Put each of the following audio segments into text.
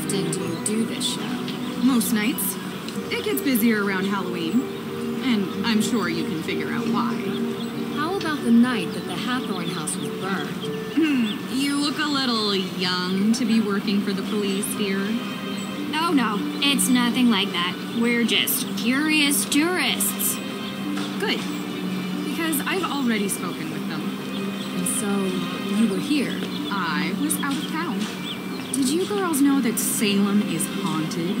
often do you do this show? Most nights. It gets busier around Halloween. And I'm sure you can figure out why. How about the night that the Hathorn house was burned? You look a little young to be working for the police, dear. Oh no, it's nothing like that. We're just curious tourists. Good. Because I've already spoken with them. And so, you were here? I was out of town. Did you girls know that Salem is haunted?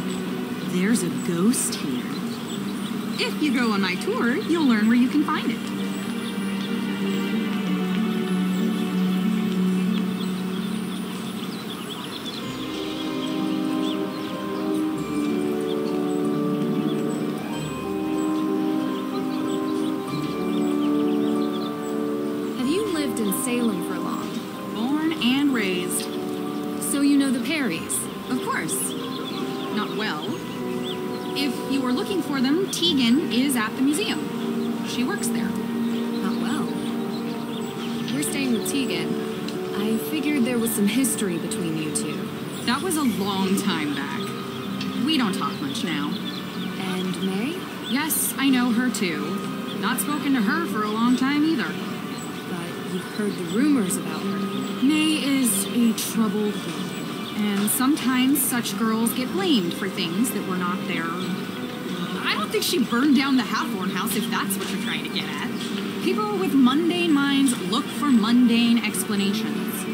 There's a ghost here. If you go on my tour, you'll learn where you can find it. Have you lived in Salem for long? Born and raised. So you know the Perrys? Of course. Not well. If you were looking for them, Tegan is at the museum. She works there. Not well. We're staying with Tegan. I figured there was some history between you two. That was a long time back. We don't talk much now. And May? Yes, I know her too. Not spoken to her for a long time either. But you've heard the rumors about her. May is a troubled girl. And sometimes such girls get blamed for things that were not their... I don't think she burned down the Hathorn house, if that's what you're trying to get at. People with mundane minds look for mundane explanations.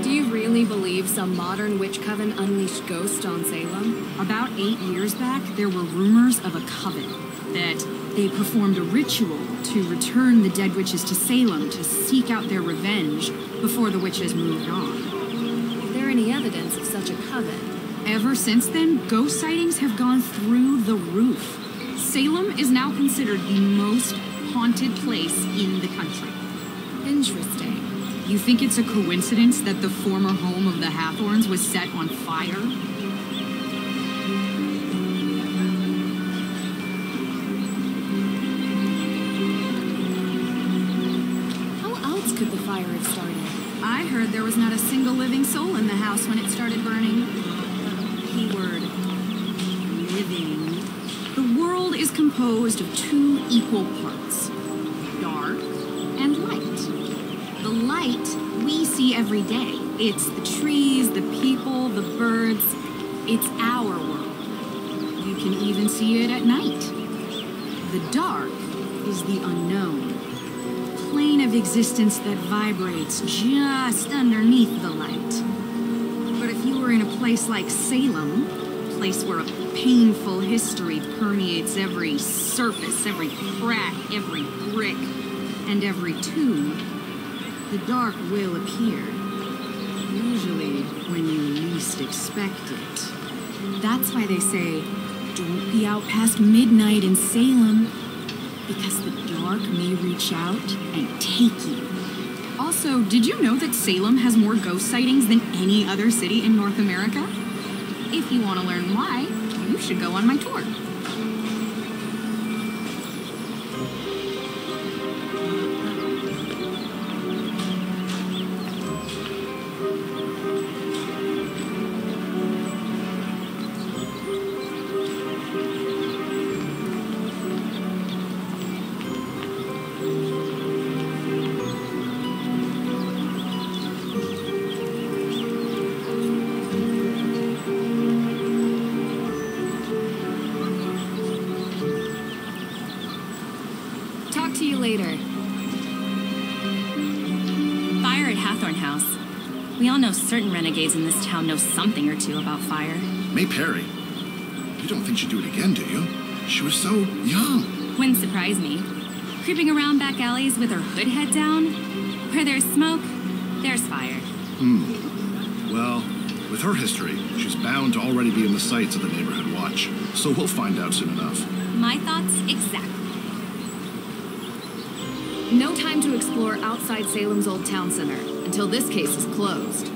Do you really believe some modern witch coven unleashed ghosts on Salem? About 8 years back, there were rumors of a coven that they performed a ritual to return the dead witches to Salem to seek out their revenge before the witches moved on. Is there any evidence of such a coven? Ever since then, ghost sightings have gone through the roof. Salem is now considered the most haunted place in the country. Interesting. You think it's a coincidence that the former home of the Hathorns was set on fire? How else could the fire have started? I heard there was not a single living soul in the house when it started burning. Keyword, living. The world is composed of 2 equal parts, dark and light. The light we see every day. It's the trees, the people, the birds. It's our world. You can even see it at night. The dark is the unknown. Plane of existence that vibrates just underneath the light. But if you were in a place like Salem, a place where a painful history permeates every surface, every crack, every brick, and every tomb, the dark will appear. Usually when you least expect it. That's why they say, don't be out past midnight in Salem, because the dark may reach out and take you. Also, did you know that Salem has more ghost sightings than any other city in North America? If you want to learn why, you should go on my tour. See you later. Fire at Hathorn House. We all know certain renegades in this town know something or two about fire. May Perry. You don't think she'd do it again, do you? She was so young. Wouldn't surprise me. Creeping around back alleys with her hood head down. Where there's smoke, there's fire. Well, with her history, she's bound to already be in the sights of the neighborhood watch. So we'll find out soon enough. My thoughts exactly. No time to explore outside Salem's old town center until this case is closed.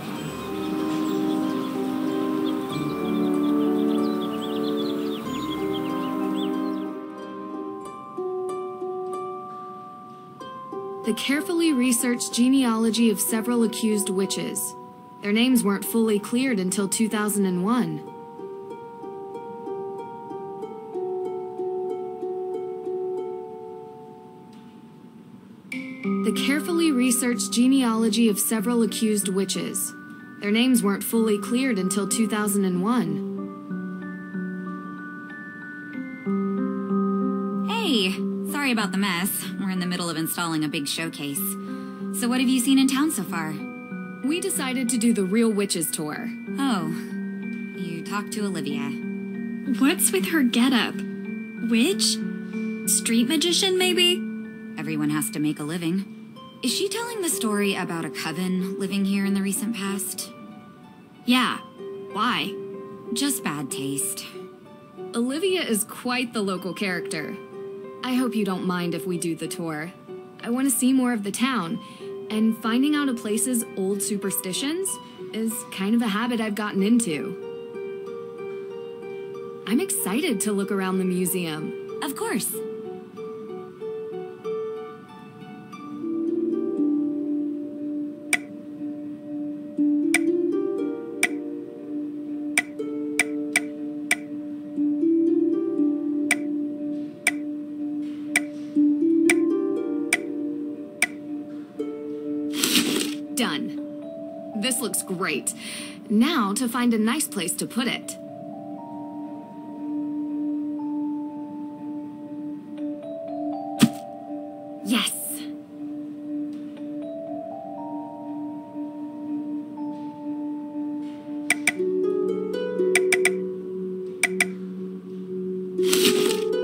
The carefully researched genealogy of several accused witches. Their names weren't fully cleared until 2001. The carefully researched genealogy of several accused witches. Their names weren't fully cleared until 2001. Hey, sorry about the mess. We're in the middle of installing a big showcase. So what have you seen in town so far? We decided to do the Real Witches tour. Oh, you talked to Olivia. What's with her getup? Witch? Street magician, maybe? Everyone has to make a living. Is she telling the story about a coven living here in the recent past? Yeah. Why? Just bad taste. Olivia is quite the local character. I hope you don't mind if we do the tour. I want to see more of the town, and finding out a place's old superstitions is kind of a habit I've gotten into. I'm excited to look around the museum. Of course. Done. This looks great. Now to find a nice place to put it. Yes!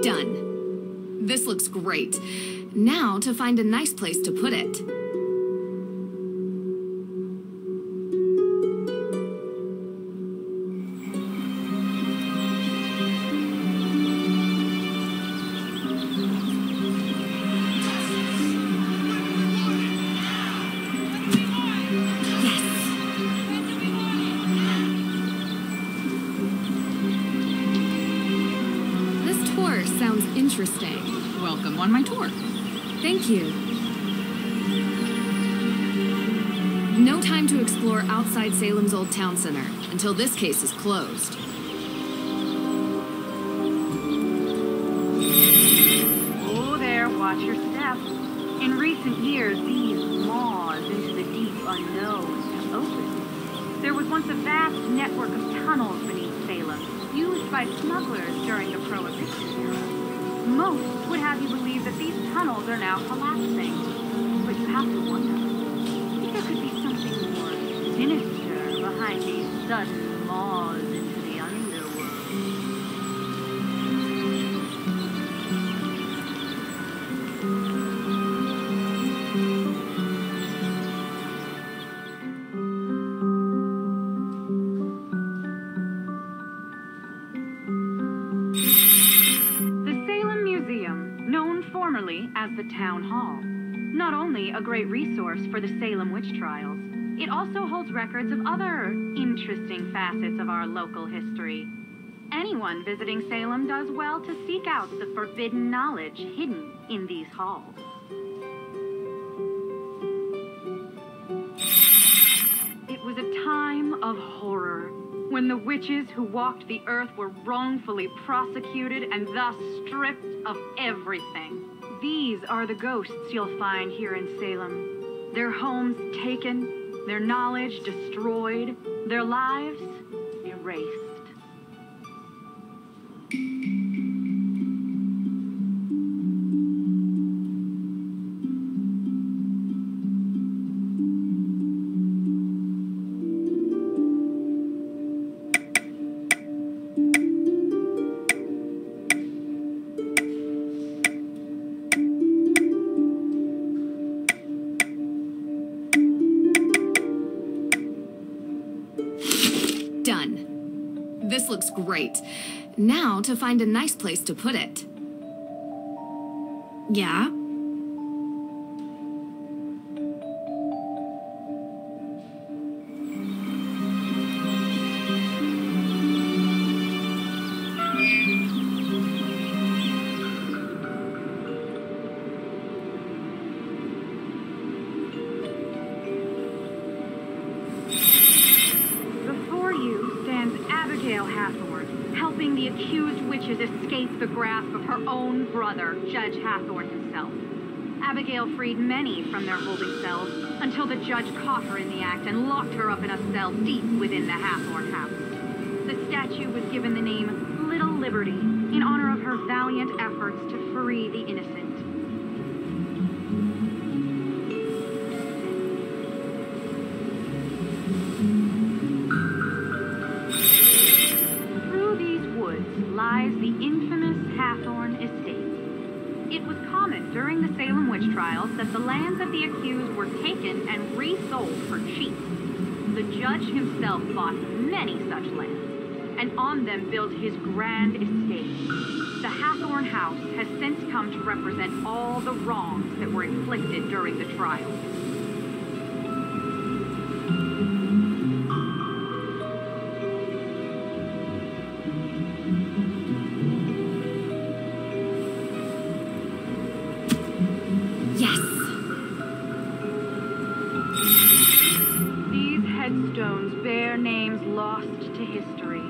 Done. This looks great. Now to find a nice place to put it. Sounds interesting. Welcome on my tour. Thank you. No time to explore outside Salem's old town center until this case is closed. Oh there, watch your step. In recent years, these maws into the deep unknown have opened. There was once a vast network of tunnels beneath Salem, used by smugglers during the Prohibition era. Most would have you believe that these tunnels are now collapsing. But you have to wonder if there could be something more sinister behind these sudden maws into the underworld. Formerly as the Town Hall. Not only a great resource for the Salem witch trials, it also holds records of other interesting facets of our local history. Anyone visiting Salem does well to seek out the forbidden knowledge hidden in these halls. It was a time of horror, when the witches who walked the earth were wrongfully prosecuted and thus stripped of everything. These are the ghosts you'll find here in Salem. Their homes taken, their knowledge destroyed, their lives erased. Done. This looks great. Now to find a nice place to put it. Yeah? Abigail Hathorne, helping the accused witches escape the grasp of her own brother, Judge Hathorne himself. Abigail freed many from their holding cells until the judge caught her in the act and locked her up in a cell deep within the Hathorne house. The statue was given the name Little Liberty in honor of her valiant efforts to free the innocent. Through these woods lies the infamous Hathorne estate. It was common during the Salem witch trials that the lands of the accused were taken and resold for cheap. The judge himself bought many such lands, and on them built his grand estate. The Hathorne house has since come to represent all the wrongs that were inflicted during the trial. Yes! These headstones bear names lost to history,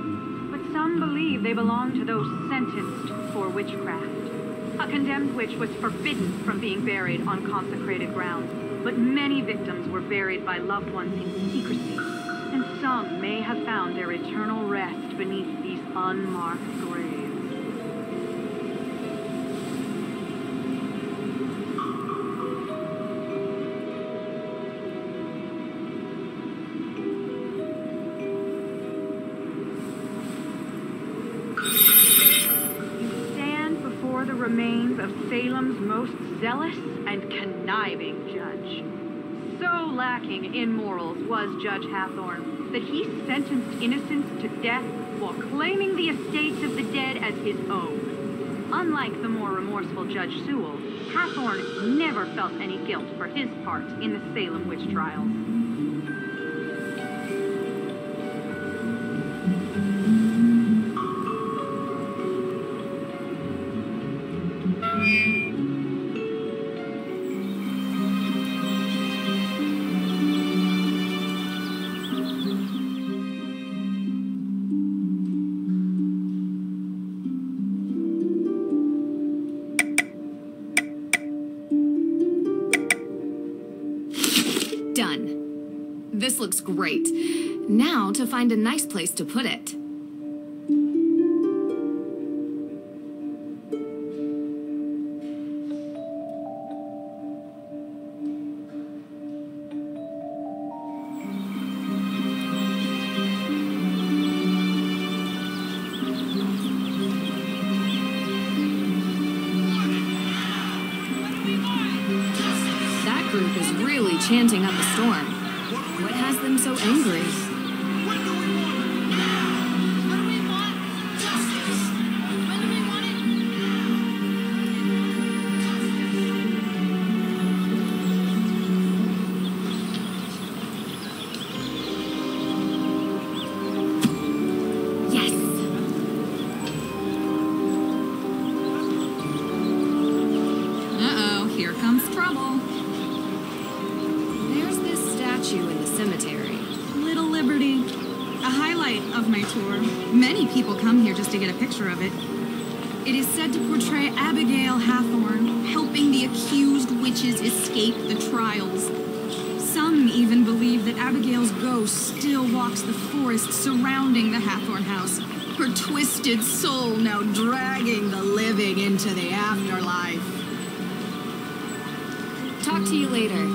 but some believe they belong to those sentenced for witchcraft. A condemned witch was forbidden from being buried on consecrated ground, but many victims were buried by loved ones in secrecy, and some may have found their eternal rest beneath these unmarked graves. The remains of Salem's most zealous and conniving judge. So lacking in morals was Judge Hathorne that he sentenced innocents to death while claiming the estates of the dead as his own. Unlike the more remorseful Judge Sewell, Hathorne never felt any guilt for his part in the Salem witch trials. Done. This looks great. Now to find a nice place to put it. That group is really chanting up a storm. What has them so angry? Yes! Uh-oh, here comes trouble. There's this statue in the cemetery. Little Liberty. A highlight of my tour. Many people come here just to get a picture of it. It is said to portray Abigail Hathorne helping the accused witches escape the trials. Some even believe that Abigail's ghost still walks the forest surrounding the Hathorne house, her twisted soul now dragging the living into the afterlife. Talk to you later.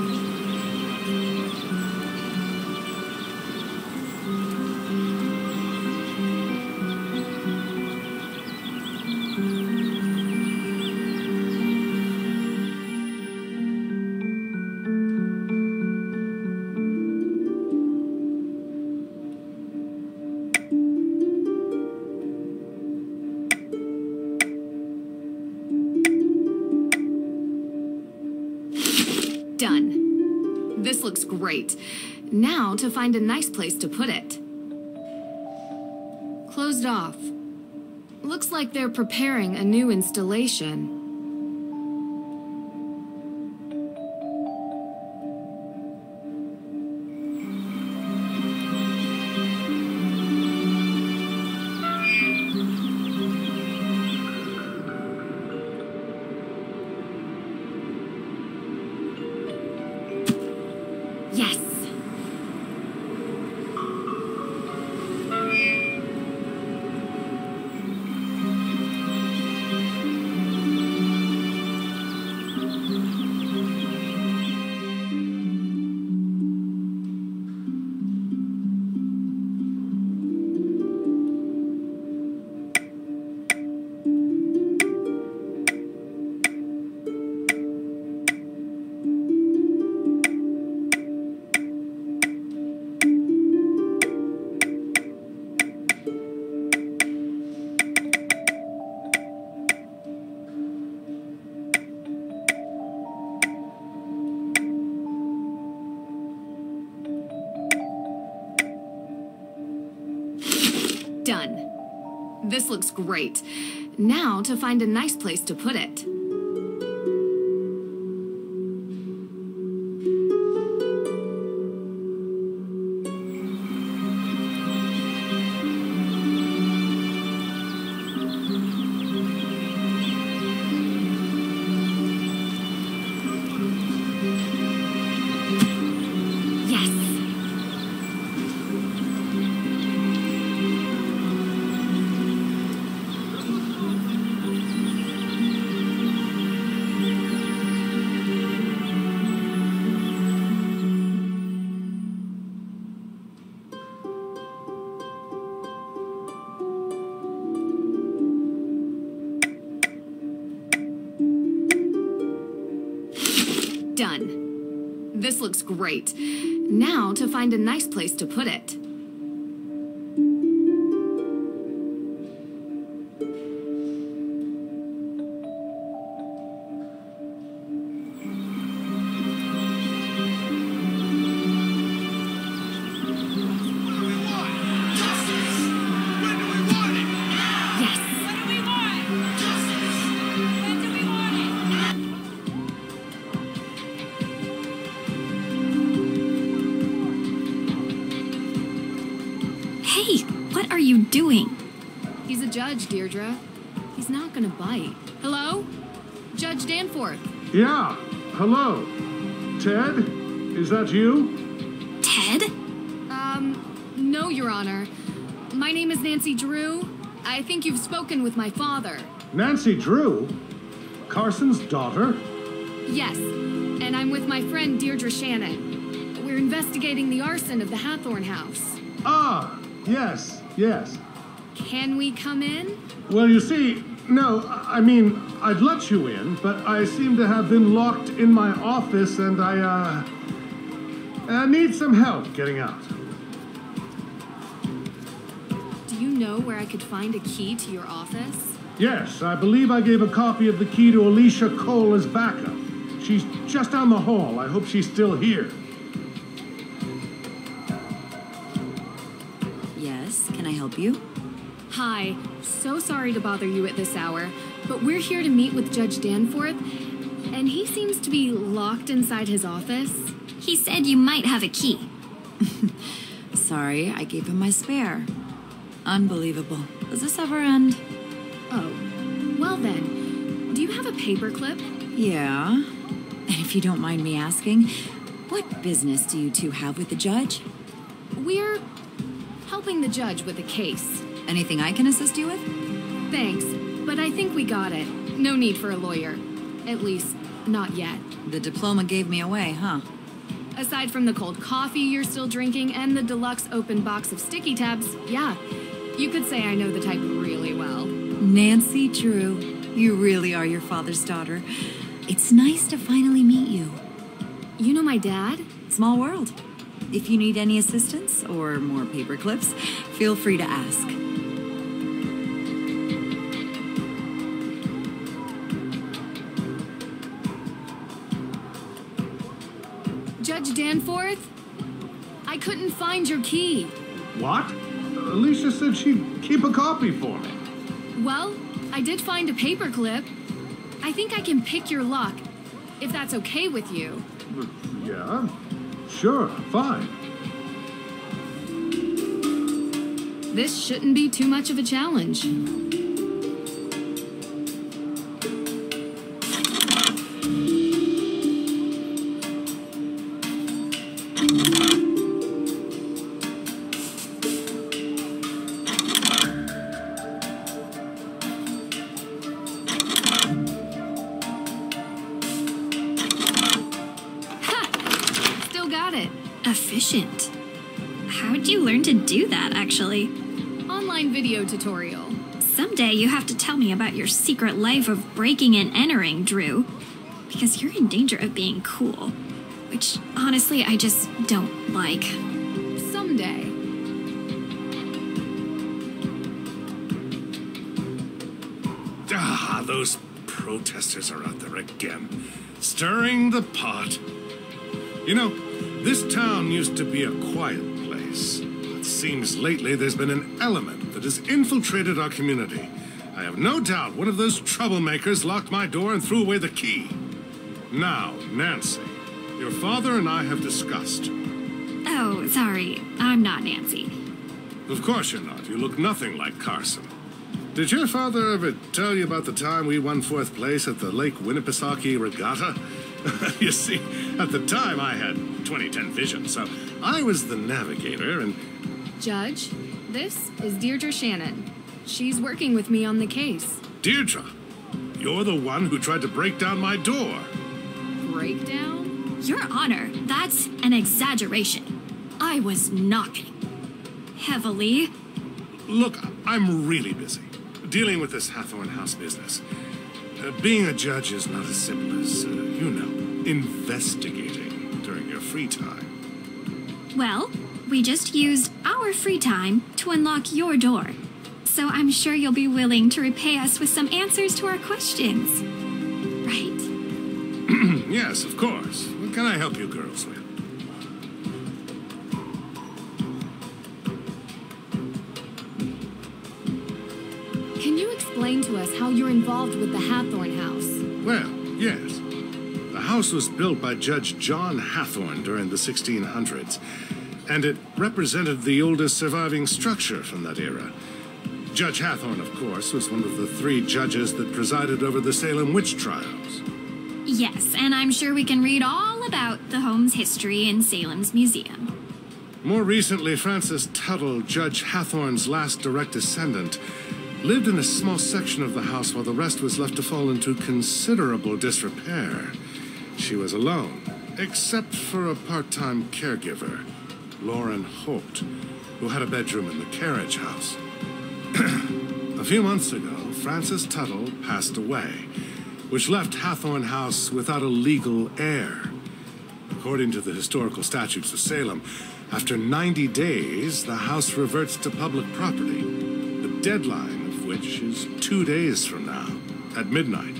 Done. This looks great. Now to find a nice place to put it. Closed off. Looks like they're preparing a new installation. Done. This looks great. Now to find a nice place to put it. Done. This looks great. Now to find a nice place to put it. Hey, what are you doing? He's a judge, Deirdre. He's not gonna bite. Hello? Judge Danforth. Yeah, hello. Ted? Is that you? Ted? No, Your Honor. My name is Nancy Drew. I think you've spoken with my father. Nancy Drew? Carson's daughter? Yes, and I'm with my friend Deirdre Shannon. We're investigating the arson of the Hathorn house. Ah, yes. Can we come in? Well, you see, no, I mean, I'd let you in, but I seem to have been locked in my office and I need some help getting out. Do you know where I could find a key to your office? Yes, I believe I gave a copy of the key to Alicia Cole as backup. She's just down the hall. I hope she's still here. Yes, can I help you? Hi, so sorry to bother you at this hour, but we're here to meet with Judge Danforth, and he seems to be locked inside his office. He said you might have a key. Sorry, I gave him my spare. Unbelievable. Does this ever end? Oh, well then, do you have a paperclip? Yeah. And if you don't mind me asking, what business do you two have with the judge? We're helping the judge with a case. Anything I can assist you with? Thanks, but I think we got it. No need for a lawyer. At least, not yet. The diploma gave me away, huh? Aside from the cold coffee you're still drinking and the deluxe open box of sticky tabs, yeah, you could say I know the type really well. Nancy Drew, you really are your father's daughter. It's nice to finally meet you. You know my dad? Small world. If you need any assistance or more paper clips, feel free to ask. Judge Danforth? I couldn't find your key. What? Alicia said she'd keep a copy for me. Well, I did find a paperclip. I think I can pick your lock, if that's okay with you. Yeah, sure, fine. This shouldn't be too much of a challenge. Efficient. How'd you learn to do that, actually? Online video tutorial. Someday you have to tell me about your secret life of breaking and entering, Drew. Because you're in danger of being cool. Which, honestly, I just don't like. Someday. Ah, those protesters are out there again, stirring the pot. You know, this town used to be a quiet place, but seems lately there's been an element that has infiltrated our community. I have no doubt one of those troublemakers locked my door and threw away the key. Now, Nancy, your father and I have discussed. Oh, sorry. I'm not Nancy. Of course you're not. You look nothing like Carson. Did your father ever tell you about the time we won 4th place at the Lake Winnipesaukee Regatta? You see, at the time I had 20/10 vision, so I was the navigator and... Judge, this is Deirdre Shannon. She's working with me on the case. Deirdre, you're the one who tried to break down my door. Breakdown? Your Honor, that's an exaggeration. I was knocking. Heavily. Look, I'm really busy dealing with this Hathorne House business. Being a judge is not as simple as, investigating during your free time. Well, we just used our free time to unlock your door. So I'm sure you'll be willing to repay us with some answers to our questions. Right? Yes, of course. What can I help you girls with? Can you explain to us how you're involved with the Hathorne House? Well, yes. The house was built by Judge John Hathorne during the 1600s, and it represented the oldest surviving structure from that era. Judge Hathorne, of course, was one of the 3 judges that presided over the Salem witch trials. Yes, and I'm sure we can read all about the home's history in Salem's museum. More recently, Frances Tuttle, Judge Hathorne's last direct descendant, lived in a small section of the house while the rest was left to fall into considerable disrepair. She was alone, except for a part-time caregiver, Lauren Holt, who had a bedroom in the carriage house. A few months ago, Frances Tuttle passed away, which left Hathorne House without a legal heir. According to the historical statutes of Salem, after 90 days, the house reverts to public property, the deadline of which is 2 days from now, at midnight.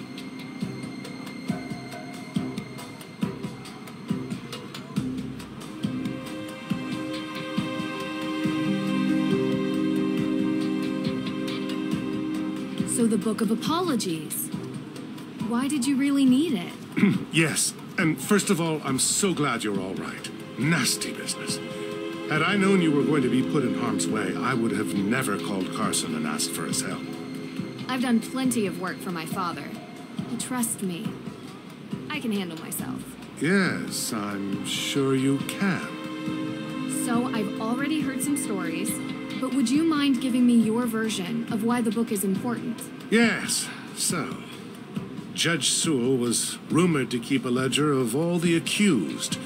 So the Book of Apologies. Why did you really need it? Yes, and first of all, I'm so glad you're all right. Nasty business. Had I known you were going to be put in harm's way, I would have never called Carson and asked for his help. I've done plenty of work for my father. Trust me. I can handle myself. Yes, I'm sure you can. So I've already heard some stories, but would you mind giving me your version of why the book is important? Yes, so... Judge Sewell was rumored to keep a ledger of all the accused,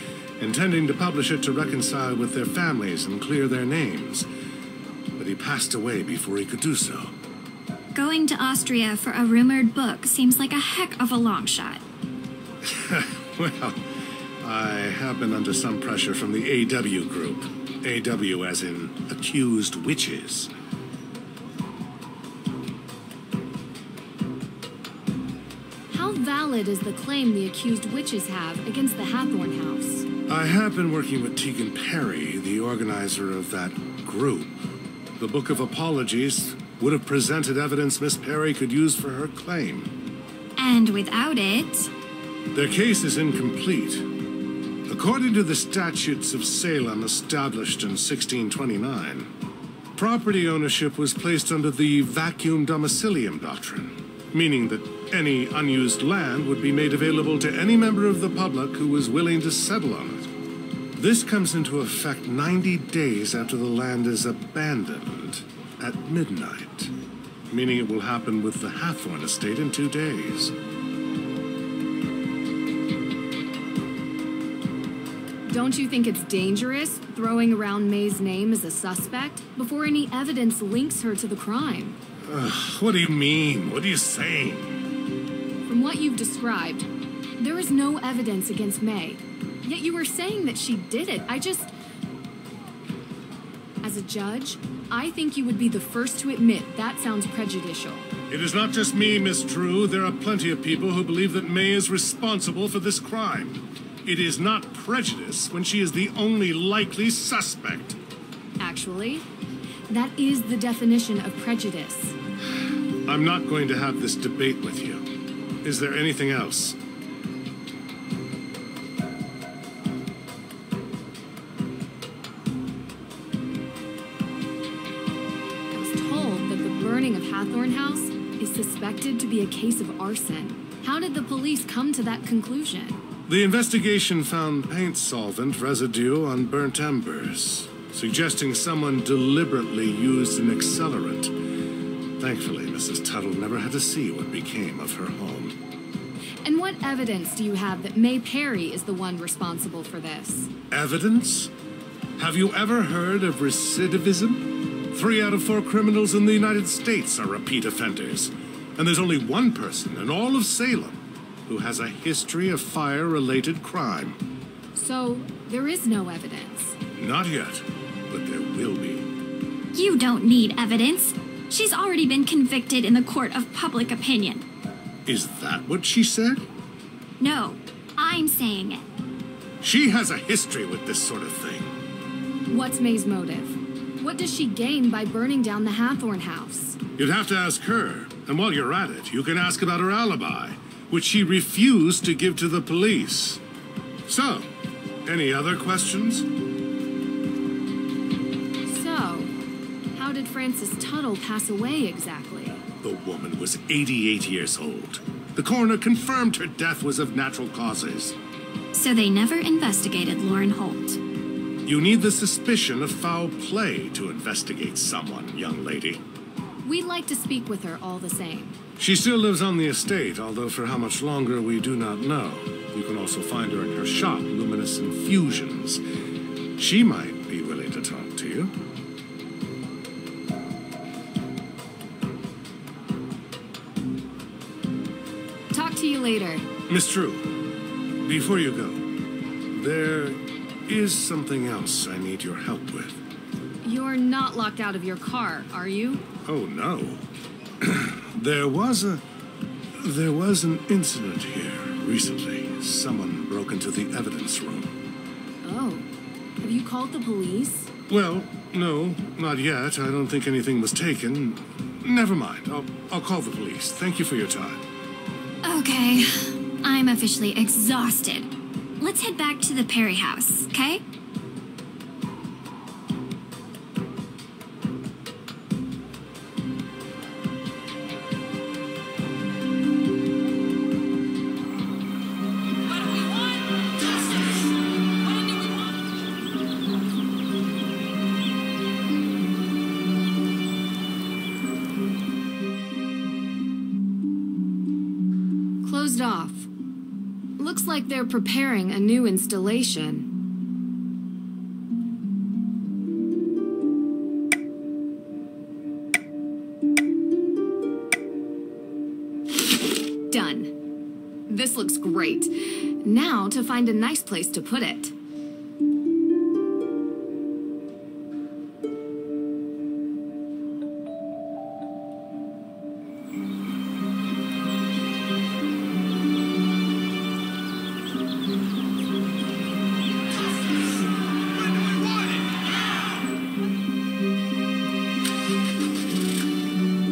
intending to publish it to reconcile with their families and clear their names. But he passed away before he could do so. Going to Austria for a rumored book seems like a heck of a long shot. Well, I have been under some pressure from the AW group. AW as in accused witches. How valid is the claim the accused witches have against the Hathorne House? I have been working with Tegan Perry, the organizer of that group. The Book of Apologies would have presented evidence Miss Perry could use for her claim. And without it... Their case is incomplete. According to the statutes of Salem established in 1629, property ownership was placed under the vacuum domicilium doctrine, meaning that any unused land would be made available to any member of the public who was willing to settle on it. This comes into effect 90 days after the land is abandoned at midnight, meaning it will happen with the Hathorne estate in 2 days. Don't you think it's dangerous throwing around May's name as a suspect before any evidence links her to the crime? What do you mean? What are you saying? From what you've described, there is no evidence against May. Yet you were saying that she did it. As a judge, I think you would be the first to admit that sounds prejudicial. It is not just me, Miss Drew. There are plenty of people who believe that May is responsible for this crime. It is not prejudice when she is the only likely suspect. actually. That is the definition of prejudice. I'm not going to have this debate with you. Is there anything else? I was told that the burning of Hathorn House is suspected to be a case of arson. How did the police come to that conclusion? The investigation found paint solvent residue on burnt embers, suggesting someone deliberately used an accelerant. Thankfully, Mrs. Tuttle never had to see what became of her home. And what evidence do you have that May Perry is the one responsible for this? Evidence? Have you ever heard of recidivism? 3 out of 4 criminals in the United States are repeat offenders. And there's only one person in all of Salem who has a history of fire-related crime. So, there is no evidence? Not yet, but there will be. You don't need evidence. She's already been convicted in the court of public opinion. Is that what she said? No, I'm saying it. She has a history with this sort of thing. What's May's motive? What does she gain by burning down the Hathorn house? You'd have to ask her. And while you're at it, you can ask about her alibi, which she refused to give to the police. So, any other questions? So, how did Frances Tuttle pass away exactly? The woman was 88 years old. The coroner confirmed her death was of natural causes. So they never investigated Lauren Holt. You need the suspicion of foul play to investigate someone, young lady. We'd like to speak with her all the same. She still lives on the estate, although for how much longer we do not know. You can also find her in her shop, Luminous Infusions. She might be willing to talk to you. Talk to you later. Miss True, before you go, there is something else I need your help with. You're not locked out of your car, are you? Oh, no. There was an incident here recently. Someone broke into the evidence room. Oh. Have you called the police? Well, no, not yet. I don't think anything was taken. Never mind. I'll call the police. Thank you for your time. Okay, I'm officially exhausted. Let's head back to the Perry house, okay? Closed off. Looks like they're preparing a new installation. Done. This looks great. Now to find a nice place to put it.